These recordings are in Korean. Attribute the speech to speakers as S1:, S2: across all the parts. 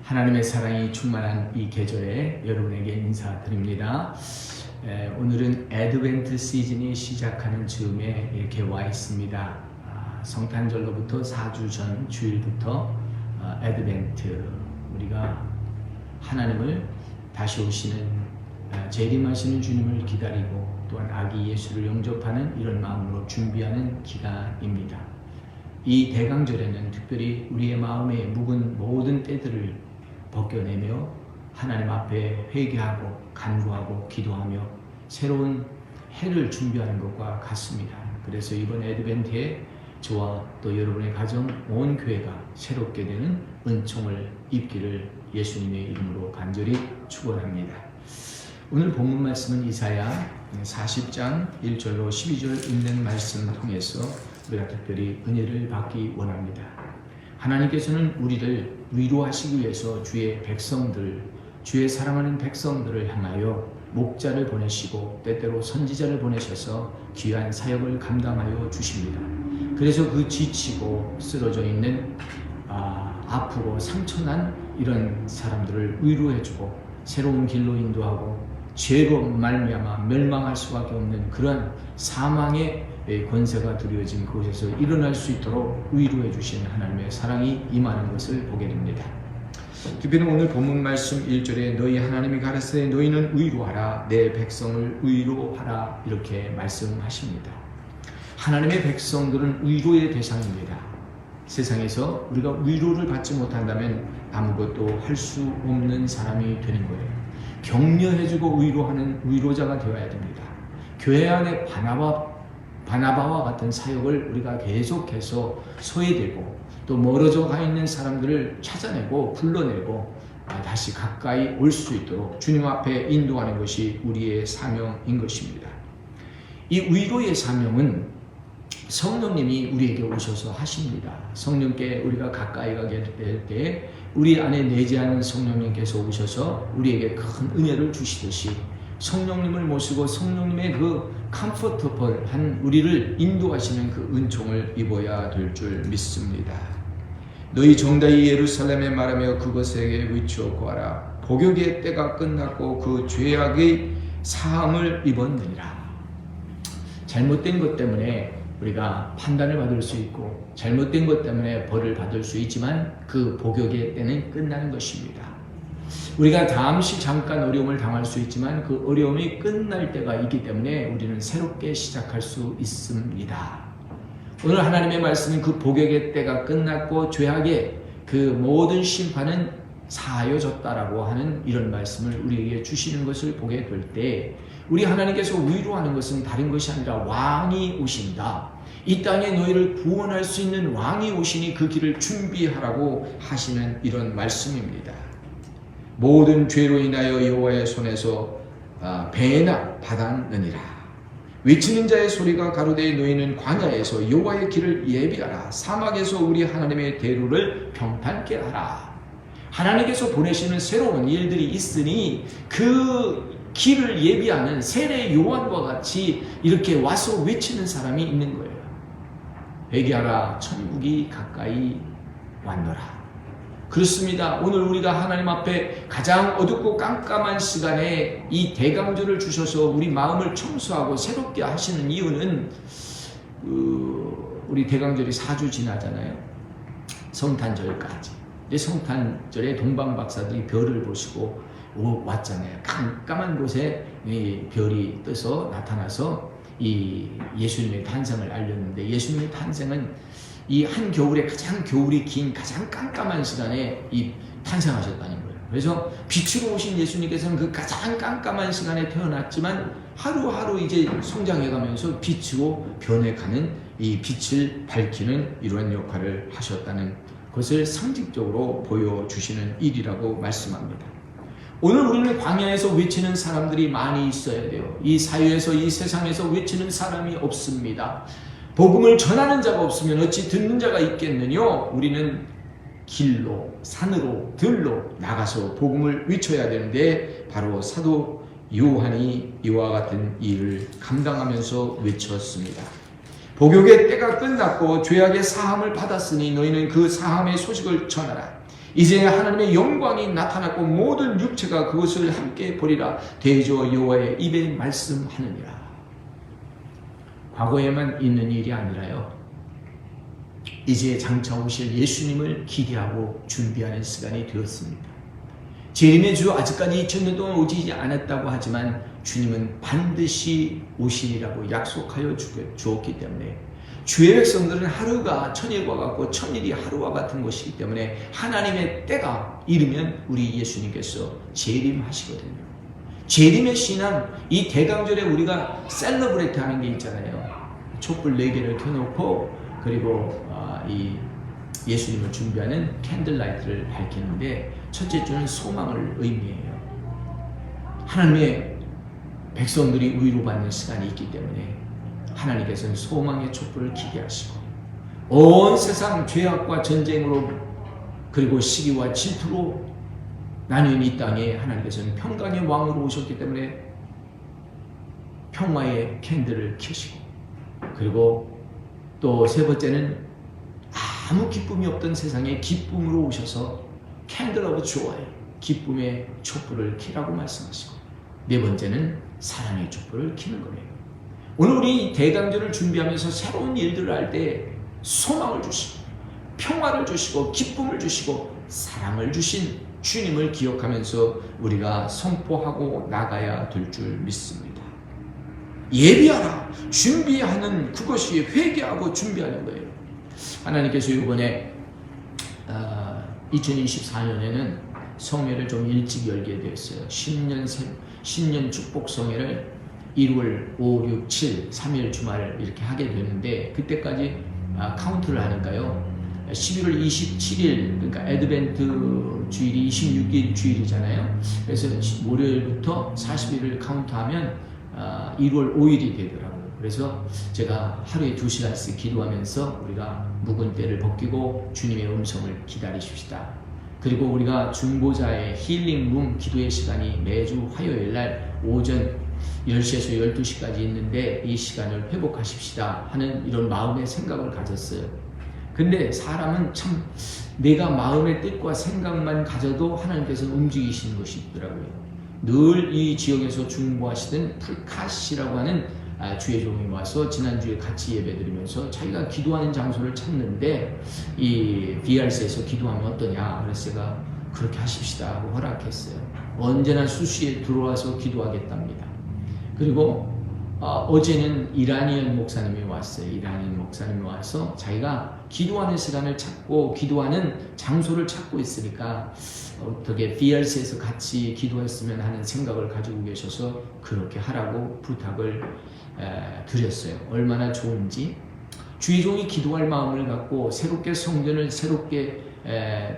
S1: 하나님의 사랑이 충만한 이 계절에 여러분에게 인사드립니다. 오늘은 애드벤트 시즌이 시작하는 즈음에 이렇게 와 있습니다. 성탄절로부터 4주 전 주일부터 애드벤트, 우리가 하나님을 다시 오시는 재림하시는 주님을 기다리고 또한 아기 예수를 영접하는 이런 마음으로 준비하는 기간입니다. 이 대강절에는 특별히 우리의 마음에 묵은 모든 때들을 벗겨내며 하나님 앞에 회개하고 간구하고 기도하며 새로운 해를 준비하는 것과 같습니다. 그래서 이번 애드벤트에 저와 또 여러분의 가정, 온 교회가 새롭게 되는 은총을 입기를 예수님의 이름으로 간절히 축원합니다. 오늘 본문 말씀은 이사야 40장 1절로 12절 읽는 말씀을 통해서 우리가 특별히 은혜를 받기 원합니다. 하나님께서는 우리를 위로하시기 위해서 주의 백성들, 주의 사랑하는 백성들을 향하여 목자를 보내시고 때때로 선지자를 보내셔서 귀한 사역을 감당하여 주십니다. 그래서 그 지치고 쓰러져 있는 아프고 상처난 이런 사람들을 위로해주고 새로운 길로 인도하고 죄로 말미암아 멸망할 수밖에 없는 그런 사망의 권세가 두려워진 그곳에서 일어날 수 있도록 위로해 주신 하나님의 사랑이 임하는 것을 보게 됩니다. 특별히 오늘 본문 말씀 1절에 너희 하나님이 가라사대 너희는 위로하라 내 백성을 위로하라 이렇게 말씀하십니다. 하나님의 백성들은 위로의 대상입니다. 세상에서 우리가 위로를 받지 못한다면 아무것도 할 수 없는 사람이 되는 거예요. 격려해주고 위로하는 위로자가 되어야 됩니다. 교회 안에 바나바와 같은 사역을 우리가 계속해서 소외되고 또 멀어져 가 있는 사람들을 찾아내고 불러내고 다시 가까이 올 수 있도록 주님 앞에 인도하는 것이 우리의 사명인 것입니다. 이 위로의 사명은 성령님이 우리에게 오셔서 하십니다. 성령께 우리가 가까이 가게 될 때 우리 안에 내재하는 성령님께서 오셔서 우리에게 큰 은혜를 주시듯이 성령님을 모시고 성령님의 그 컴포터블한 우리를 인도하시는 그 은총을 입어야 될 줄 믿습니다. 너희 정다이 예루살렘에 말하며 그것에게 외쳐 구하라. 복역의 때가 끝났고 그 죄악의 사함을 입었느니라. 잘못된 것 때문에 우리가 판단을 받을 수 있고 잘못된 것 때문에 벌을 받을 수 있지만 그 복역의 때는 끝나는 것입니다. 우리가 잠시 잠깐 어려움을 당할 수 있지만 그 어려움이 끝날 때가 있기 때문에 우리는 새롭게 시작할 수 있습니다. 오늘 하나님의 말씀은 그 복역의 때가 끝났고 죄악의 그 모든 심판은 사하여졌다라고 하는 이런 말씀을 우리에게 주시는 것을 보게 될 때 우리 하나님께서 위로하는 것은 다른 것이 아니라 왕이 오신다. 이 땅에 너희를 구원할 수 있는 왕이 오시니 그 길을 준비하라고 하시는 이런 말씀입니다. 모든 죄로 인하여 여호와의 손에서 배나 받았느니라. 외치는 자의 소리가 가로되 너희는 광야에서 여호와의 길을 예비하라. 사막에서 우리 하나님의 대로를 평탄케 하라. 하나님께서 보내시는 새로운 일들이 있으니 그 길을 예비하는 세례 요한과 같이 이렇게 와서 외치는 사람이 있는 거예요. 회개하라 천국이 가까이 왔노라. 그렇습니다. 오늘 우리가 하나님 앞에 가장 어둡고 깜깜한 시간에 이 대강절을 주셔서 우리 마음을 청소하고 새롭게 하시는 이유는 우리 대강절이 4주 지나잖아요. 성탄절까지. 성탄절에 동방박사들이 별을 보시고 왔잖아요. 깜깜한 곳에 이 별이 떠서 나타나서 이 예수님의 탄생을 알렸는데 예수님의 탄생은 이 한 겨울에 가장 겨울이 긴 가장 깜깜한 시간에 이 탄생하셨다는 거예요. 그래서 빛으로 오신 예수님께서는 그 가장 깜깜한 시간에 태어났지만 하루하루 이제 성장해가면서 빛으로 변해가는 이 빛을 밝히는 이러한 역할을 하셨다는 것을 상징적으로 보여주시는 일이라고 말씀합니다. 오늘 우리는 광야에서 외치는 사람들이 많이 있어야 돼요. 이 사회에서 이 세상에서 외치는 사람이 없습니다. 복음을 전하는 자가 없으면 어찌 듣는 자가 있겠느뇨? 우리는 길로 산으로 들로 나가서 복음을 외쳐야 되는데 바로 사도 요한이 이와 같은 일을 감당하면서 외쳤습니다. 복역의 때가 끝났고 죄악의 사함을 받았으니 너희는 그 사함의 소식을 전하라. 이제 하나님의 영광이 나타났고 모든 육체가 그것을 함께 보리라. 대저 여호와의 입에 말씀하느니라. 과거에만 있는 일이 아니라요, 이제 장차 오실 예수님을 기대하고 준비하는 시간이 되었습니다. 재림의 주 아직까지 2000년 동안 오지 않았다고 하지만 주님은 반드시 오시리라고 약속하여 주었기 때문에 주의 백성들은 하루가 천일과 같고 천일이 하루와 같은 것이기 때문에 하나님의 때가 이르면 우리 예수님께서 재림하시거든요. 재림의 신앙, 이 대강절에 우리가 셀러브레이트 하는 게 있잖아요. 촛불 4개를 켜놓고 그리고 이 예수님을 준비하는 캔들라이트를 밝히는데 첫째 주는 소망을 의미해요. 하나님의 백성들이 위로받는 시간이 있기 때문에 하나님께서는 소망의 촛불을 켜게 하시고 온 세상 죄악과 전쟁으로 그리고 시기와 질투로 나뉘는 이 땅에 하나님께서는 평강의 왕으로 오셨기 때문에 평화의 캔들을 켜시고, 그리고 또 세 번째는 아무 기쁨이 없던 세상에 기쁨으로 오셔서 캔들 오브 조이, 기쁨의 촛불을 켜라고 말씀하시고, 네 번째는 사랑의 촛불을 켜는 거예요. 오늘 우리 대강절을 준비하면서 새로운 일들을 할 때 소망을 주시고 평화를 주시고 기쁨을 주시고 사랑을 주신 주님을 기억하면서 우리가 선포하고 나가야 될 줄 믿습니다. 예비하라, 준비하는 그것이 회개하고 준비하는 거예요. 하나님께서 이번에 2024년에는 성회를 좀 일찍 열게 되었어요. 신년 축복 성회를 1월 5, 6, 7, 3일 주말 이렇게 하게 되는데, 그때까지 카운트를 하니까요, 11월 27일, 그러니까 애드벤트 주일이 26일 주일이잖아요. 그래서 월요일부터 40일을 카운트하면 1월 5일이 되더라고요. 그래서 제가 하루에 2시간씩 기도하면서 우리가 묵은 때를 벗기고 주님의 음성을 기다리십시다. 그리고 우리가 중보자의 힐링룸 기도의 시간이 매주 화요일 날 오전 10시에서 12시까지 있는데 이 시간을 회복하십시다 하는 이런 마음의 생각을 가졌어요. 근데 사람은 참 내가 마음의 뜻과 생각만 가져도 하나님께서 움직이시는 것이 있더라고요. 늘 이 지역에서 중보하시던 풀카시라고 하는 주의 종이 와서 지난주에 같이 예배드리면서 자기가 기도하는 장소를 찾는데 이 BRC에서 기도하면 어떠냐, 그래서 제가 그렇게 하십시다 하고 허락했어요. 언제나 수시에 들어와서 기도하겠답니다. 그리고 어제는 이라니안 목사님이 왔어요. 이라니안 목사님이 와서 자기가 기도하는 시간을 찾고 기도하는 장소를 찾고 있으니까 어떻게 BRC에서 같이 기도했으면 하는 생각을 가지고 계셔서 그렇게 하라고 부탁을 드렸어요. 얼마나 좋은지. 주의 종이 기도할 마음을 갖고 새롭게 성전을 새롭게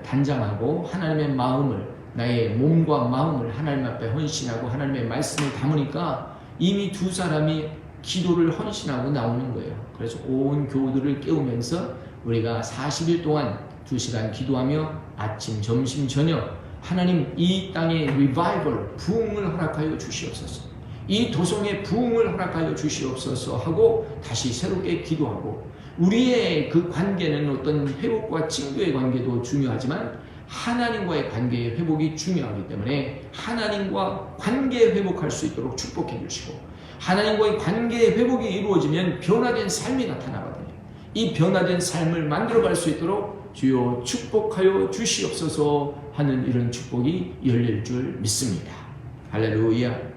S1: 단장하고 하나님의 마음을, 나의 몸과 마음을 하나님 앞에 헌신하고 하나님의 말씀을 담으니까 이미 두 사람이 기도를 헌신하고 나오는 거예요. 그래서 온 교우들을 깨우면서 우리가 40일 동안 2시간 기도하며 아침, 점심, 저녁 하나님 이 땅에 리바이벌, 부흥을 허락하여 주시옵소서, 이 도성에 부흥을 허락하여 주시옵소서 하고 다시 새롭게 기도하고, 우리의 그 관계는 어떤 회복과 친구의 관계도 중요하지만 하나님과의 관계의 회복이 중요하기 때문에 하나님과 관계 회복할 수 있도록 축복해 주시고, 하나님과의 관계의 회복이 이루어지면 변화된 삶이 나타나거든요. 이 변화된 삶을 만들어갈 수 있도록 주여 축복하여 주시옵소서 하는 이런 축복이 열릴 줄 믿습니다. 할렐루야.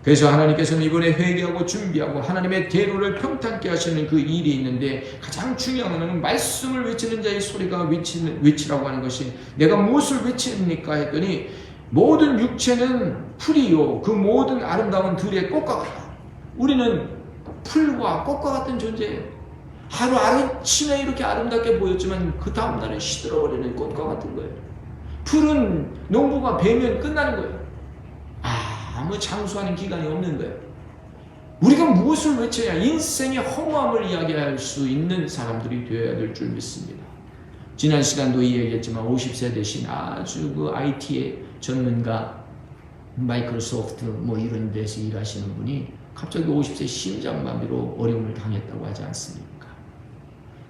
S1: 그래서 하나님께서는 이번에 회개하고 준비하고 하나님의 대로를 평탄케 하시는 그 일이 있는데, 가장 중요한 것은 말씀을 외치는 자의 소리가 외치라고 하는 것이, 내가 무엇을 외칩니까 했더니 모든 육체는 풀이요 그 모든 아름다운 들의 꽃과 같다. 우리는 풀과 꽃과 같은 존재예요. 하루아침에 이렇게 아름답게 보였지만 그 다음날은 시들어버리는 꽃과 같은 거예요. 풀은 농부가 베면 끝나는 거예요. 아무 장수하는 기간이 없는 거예요. 우리가 무엇을 외쳐야 인생의 허무함을 이야기할 수 있는 사람들이 되어야 될 줄 믿습니다. 지난 시간도 이야기했지만 50세 되신 아주 그 IT의 전문가, 마이크로소프트 뭐 이런 데서 일하시는 분이 갑자기 50세 심장마비로 어려움을 당했다고 하지 않습니까?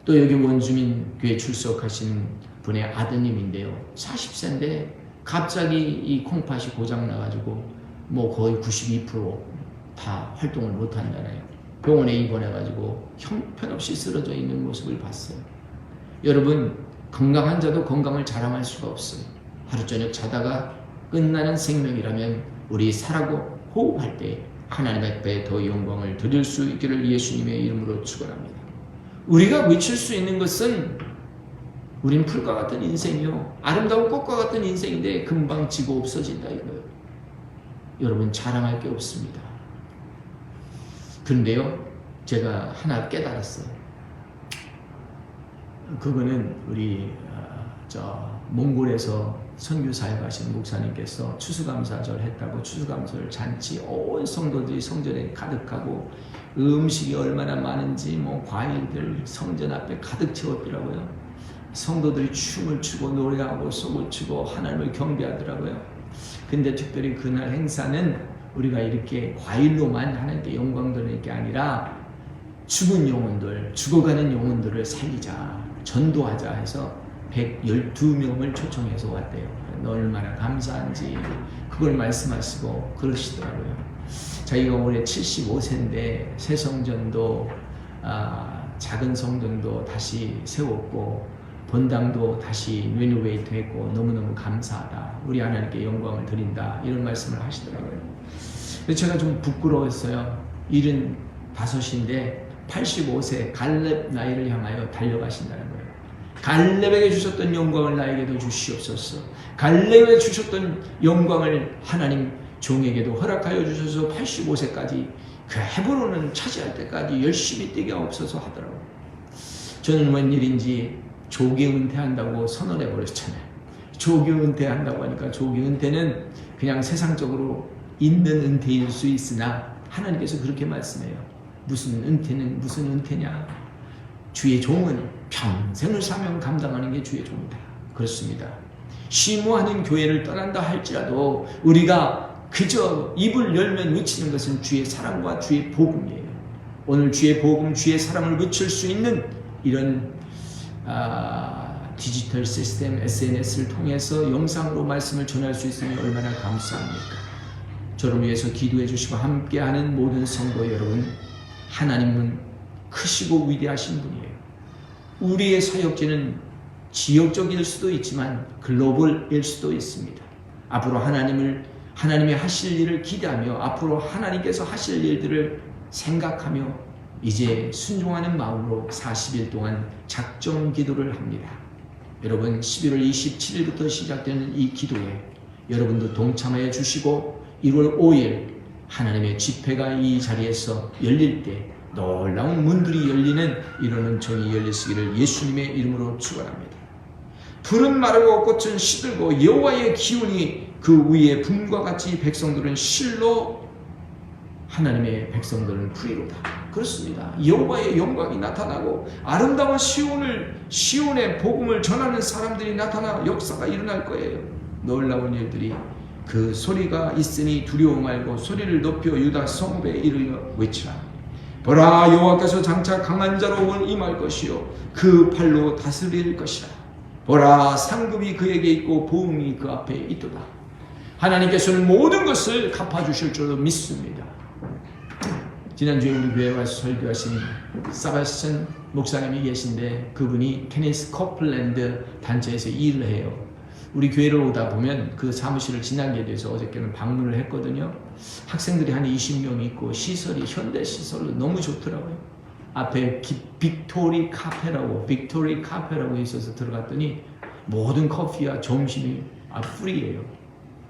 S1: 또 여기 원주민 교회 출석하신 분의 아드님인데요. 40세인데 갑자기 이 콩팥이 고장 나가지고 뭐 거의 92%다 활동을 못 한다네요. 병원에 입원해가지고 형편없이 쓰러져 있는 모습을 봤어요. 여러분, 건강한 자도 건강을 자랑할 수가 없어요. 하루 저녁 자다가 끝나는 생명이라면 우리 살아고 호흡할 때 하나님의 앞에 더 영광을 드릴 수 있기를 예수님의 이름으로 축원합니다. 우리가 외칠 수 있는 것은 우린 풀과 같은 인생이요, 아름다운 꽃과 같은 인생인데 금방 지고 없어진다 이거예요. 여러분, 자랑할 게 없습니다. 그런데요, 제가 하나 깨달았어요. 그거는 우리 몽골에서 선교사에 가신 목사님께서 추수감사절 했다고 추수감사절 잔치 온 성도들이 성전에 가득하고 음식이 얼마나 많은지 뭐 과일들 성전 앞에 가득 채웠더라고요. 성도들이 춤을 추고 노래하고 소을 추고 하나님을 경배하더라고요. 근데 특별히 그날 행사는 우리가 이렇게 과일로만 하나님께 영광 드리는 게 아니라 죽은 영혼들, 죽어가는 영혼들을 살리자, 전도하자 해서 112명을 초청해서 왔대요. 얼마나 감사한지 그걸 말씀하시고 그러시더라고요. 자기가 올해 75세인데 새 성전도 작은 성전도 다시 세웠고 본당도 다시 리노베이트 했고 너무너무 감사하다. 우리 하나님께 영광을 드린다. 이런 말씀을 하시더라고요. 그래서 제가 좀 부끄러웠어요. 75인데 85세 갈렙 나이를 향하여 달려가신다는 거예요. 갈렙에게 주셨던 영광을 나에게도 주시옵소서. 갈렙에게 주셨던 영광을 하나님 종에게도 허락하여 주셔서 85세까지 그 헤브론을 차지할 때까지 열심히 뛰게 없어서 하더라고요. 저는 웬일인지 조기 은퇴한다고 선언해 버렸잖아요. 조기 은퇴한다고 하니까 조기 은퇴는 그냥 세상적으로 있는 은퇴일 수 있으나 하나님께서 그렇게 말씀해요. 무슨 은퇴는 무슨 은퇴냐. 주의 종은 평생을 사명 감당하는 게 주의 종이다. 그렇습니다. 쉬무하는 교회를 떠난다 할지라도 우리가 그저 입을 열면 외치는 것은 주의 사랑과 주의 복음이에요. 오늘 주의 복음, 주의 사랑을 외칠 수 있는 이런 디지털 시스템, SNS를 통해서 영상으로 말씀을 전할 수 있으니 얼마나 감사합니까? 저를 위해서 기도해 주시고 함께하는 모든 성도 여러분, 하나님은 크시고 위대하신 분이에요. 우리의 사역지는 지역적일 수도 있지만 글로벌일 수도 있습니다. 앞으로 하나님이 하실 일을 기대하며 앞으로 하나님께서 하실 일들을 생각하며 이제 순종하는 마음으로 40일 동안 작정 기도를 합니다. 여러분, 11월 27일부터 시작되는 이 기도에 여러분도 동참하여 주시고 1월 5일 하나님의 집회가 이 자리에서 열릴 때 놀라운 문들이 열리는 이런 은총이 열리시기를 예수님의 이름으로 축원합니다. 풀은 마르고 꽃은 시들고 여호와의 기운이 그 위에 붐과 같이 백성들은 실로 하나님의 백성들은 풀이로다. 그렇습니다. 여호와의 영광이 나타나고 아름다운 시온의 복음을 전하는 사람들이 나타나 역사가 일어날 거예요. 놀라운 일들이 그 소리가 있으니 두려워 말고 소리를 높여 유다 성읍에 이르러 외치라. 보라, 여호와께서 장차 강한 자로 임할 것이요 그 팔로 다스릴 것이라. 보라, 상급이 그에게 있고 보응이 그 앞에 있도다. 하나님께서는 모든 것을 갚아주실 줄로 믿습니다. 지난주에 우리 교회에 와서 설교하신 사바스찬 목사님이 계신데 그분이 케니스 커플랜드 단체에서 일을 해요. 우리 교회를 오다 보면 그 사무실을 지나게 돼서 어저께는 방문을 했거든요. 학생들이 한 20명 있고 시설이 현대 시설로 너무 좋더라고요. 앞에 빅토리 카페라고 있어서 들어갔더니 모든 커피와 점심이 프리예요.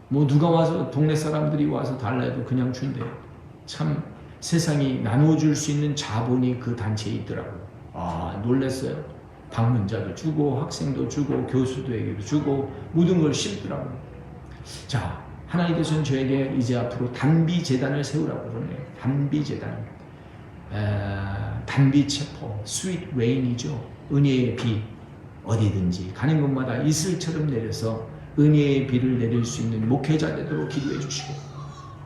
S1: 뭐 누가 와서 동네 사람들이 와서 달라 해도 그냥 준대요. 참 세상이 나눠줄 수 있는 자본이 그 단체에 있더라고요. 놀랐어요. 방문자도 주고 학생도 주고 교수들에게도 주고 모든 걸 심더라고요. 자, 하나님께서는 저에게 이제 앞으로 단비재단을 세우라고 그러네요. 단비재단. 단비체포, 스윗 레인이죠. 은혜의 비. 어디든지 가는 곳마다 이슬처럼 내려서 은혜의 비를 내릴 수 있는 목회자 되도록 기도해 주시고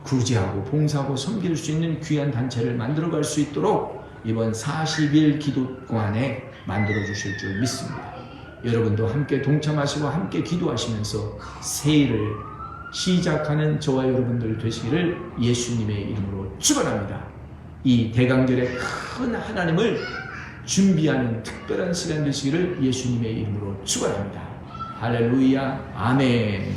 S1: 구제하고 봉사하고 섬길 수 있는 귀한 단체를 만들어갈 수 있도록 이번 40일 기도 동안에 만들어 주실 줄 믿습니다. 여러분도 함께 동참하시고 함께 기도하시면서 새해를 시작하는 저와 여러분들 되시기를 예수님의 이름으로 축원합니다. 이 대강절의 큰 하나님을 준비하는 특별한 시간 되시기를 예수님의 이름으로 축원합니다. 할렐루야, 아멘.